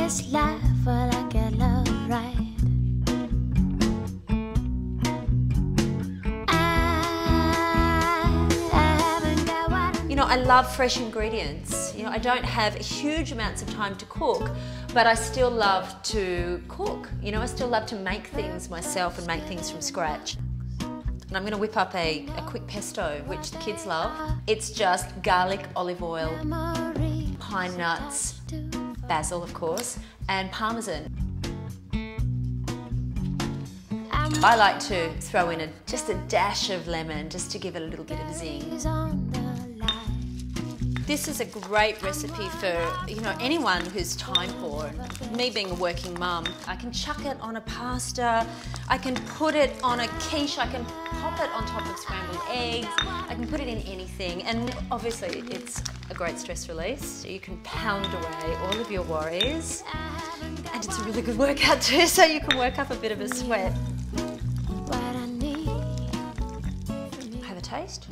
this life, will I get love right? You know, I love fresh ingredients. You know, I don't have huge amounts of time to cook, but I still love to cook. You know, I still love to make things myself and make things from scratch. And I'm going to whip up a quick pesto, which the kids love. It's just garlic, olive oil, pine nuts, basil, of course, and parmesan. I like to throw in just a dash of lemon, just to give it a little bit of zing. This is a great recipe for, you know, anyone who's time poor. Me being a working mum, I can chuck it on a pasta, I can put it on a quiche, I can pop it on top of scrambled eggs, I can put it in anything, and obviously it's a great stress release. So you can pound away all of your worries, and it's a really good workout too, so you can work up a bit of a sweat. Have a taste.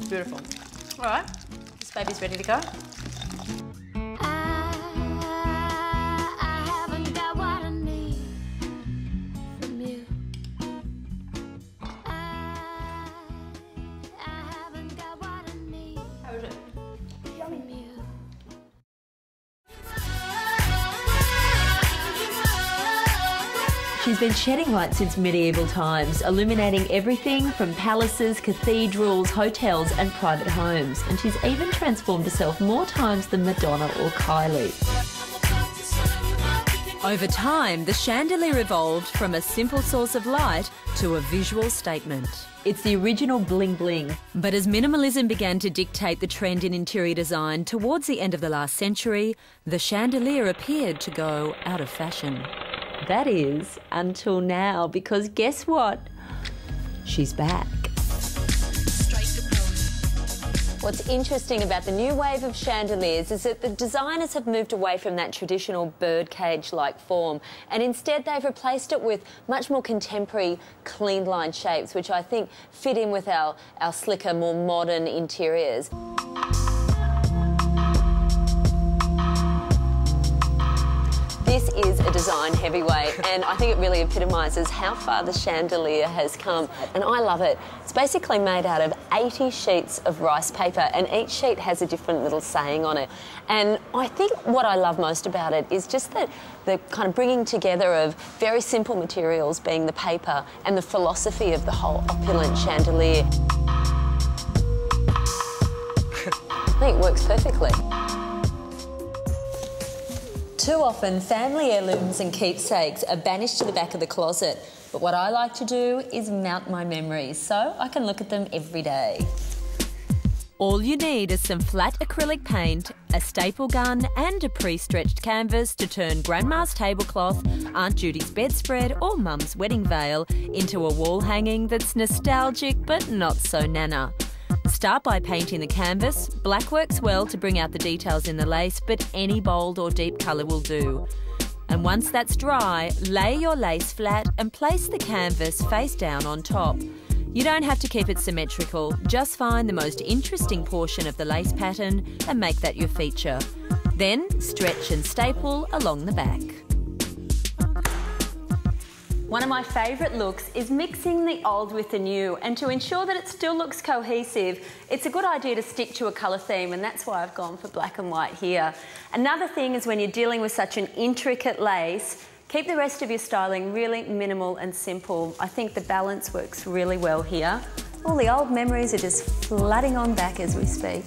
Beautiful. All right, this baby's ready to go. How is it? Yummy. She's been shedding light since medieval times, illuminating everything from palaces, cathedrals, hotels and private homes. And she's even transformed herself more times than Madonna or Kylie. Over time, the chandelier evolved from a simple source of light to a visual statement. It's the original bling bling. But as minimalism began to dictate the trend in interior design towards the end of the last century, the chandelier appeared to go out of fashion. That is, until now, because guess what? She's back. What's interesting about the new wave of chandeliers is that the designers have moved away from that traditional birdcage-like form, and instead they've replaced it with much more contemporary, clean-line shapes, which I think fit in with our slicker, more modern interiors. This is a design heavyweight, and I think it really epitomises how far the chandelier has come, and I love it. It's basically made out of 80 sheets of rice paper, and each sheet has a different little saying on it. And I think what I love most about it is just the kind of bringing together of very simple materials, being the paper, and the philosophy of the whole opulent chandelier. I think it works perfectly. Too often, family heirlooms and keepsakes are banished to the back of the closet. But what I like to do is mount my memories so I can look at them every day. All you need is some flat acrylic paint, a staple gun and a pre-stretched canvas to turn Grandma's tablecloth, Aunt Judy's bedspread or Mum's wedding veil into a wall hanging that's nostalgic but not so nana. Start by painting the canvas. Black works well to bring out the details in the lace, but any bold or deep colour will do. And once that's dry, lay your lace flat and place the canvas face down on top. You don't have to keep it symmetrical, just find the most interesting portion of the lace pattern and make that your feature. Then stretch and staple along the back. One of my favourite looks is mixing the old with the new, and to ensure that it still looks cohesive, it's a good idea to stick to a colour theme, and that's why I've gone for black and white here. Another thing is when you're dealing with such an intricate lace, keep the rest of your styling really minimal and simple. I think the balance works really well here. All the old memories are just flooding on back as we speak.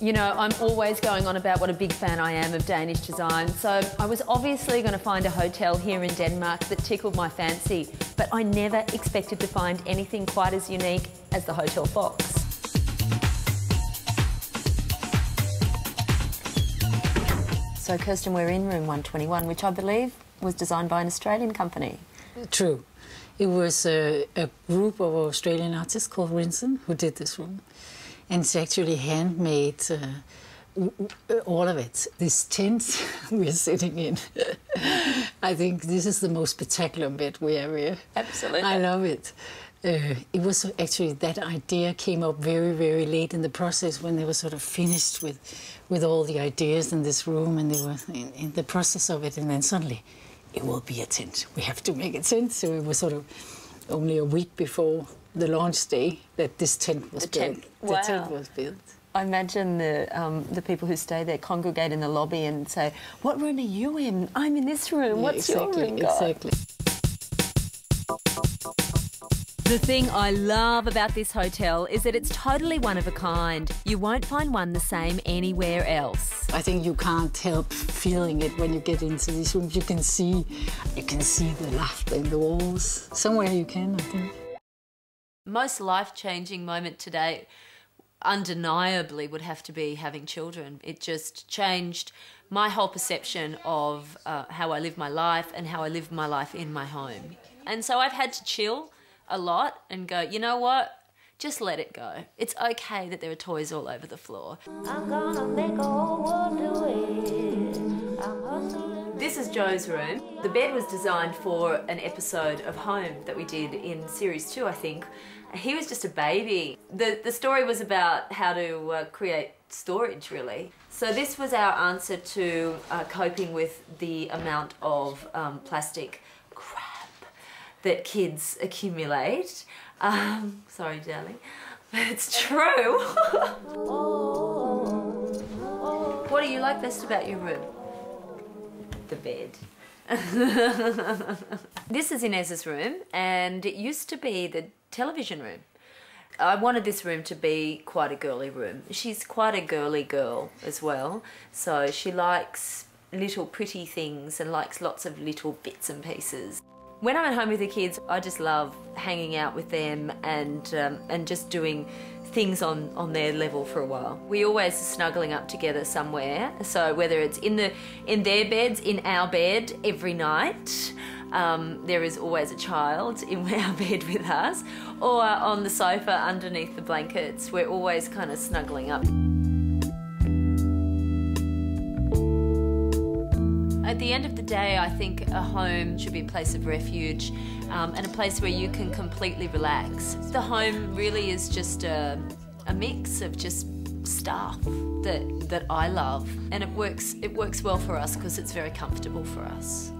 You know, I'm always going on about what a big fan I am of Danish design, so I was obviously going to find a hotel here in Denmark that tickled my fancy, but I never expected to find anything quite as unique as the Hotel Fox. So Kirsten, we're in room 121, which I believe was designed by an Australian company. True. It was a group of Australian artists called Rinson who did this room. And it's actually handmade All of it. This tent we're sitting in, I think this is the most spectacular bed we ever had. Absolutely. I love it. It was actually, that idea came up very, very late in the process when they were sort of finished with all the ideas in this room, and they were in the process of it, and then suddenly, it will be a tent. We have to make a tent. So it was sort of only a week before the launch day that this tent was built. Wow. The tent was built. I imagine the people who stay there congregate in the lobby and say, "What room are you in? I'm in this room. Yeah, What's your room got?" Exactly. The thing I love about this hotel is that it's totally one of a kind. You won't find one the same anywhere else. I think you can't help feeling it when you get into these rooms. You can see the laughter in the walls. Somewhere you can, I think. Most life-changing moment today undeniably would have to be having children. It just changed my whole perception of how I live my life and how I live my life in my home. And so I've had to chill a lot and go, you know what? Just let it go. It's okay that there are toys all over the floor. I'm gonna make a whole world do it. I'm hustling. This is Joe's room. The bed was designed for an episode of Home that we did in series 2, I think. He was just a baby. The story was about how to create storage, really. So this was our answer to coping with the amount of plastic crap that kids accumulate. Sorry, darling, but it's true. What do you like best about your room? The bed. This is Inez's room, and it used to be the television room. I wanted this room to be quite a girly room. She's quite a girly girl as well, so she likes little pretty things and likes lots of little bits and pieces. When I'm at home with the kids, I just love hanging out with them and just doing things on their level for a while. We always are snuggling up together somewhere, so whether it's in their beds, in our bed every night, there is always a child in our bed with us, or on the sofa underneath the blankets. We're always kind of snuggling up. At the end of the day, I think a home should be a place of refuge and a place where you can completely relax. The home really is just a mix of just stuff that I love, and it works well for us because it's very comfortable for us.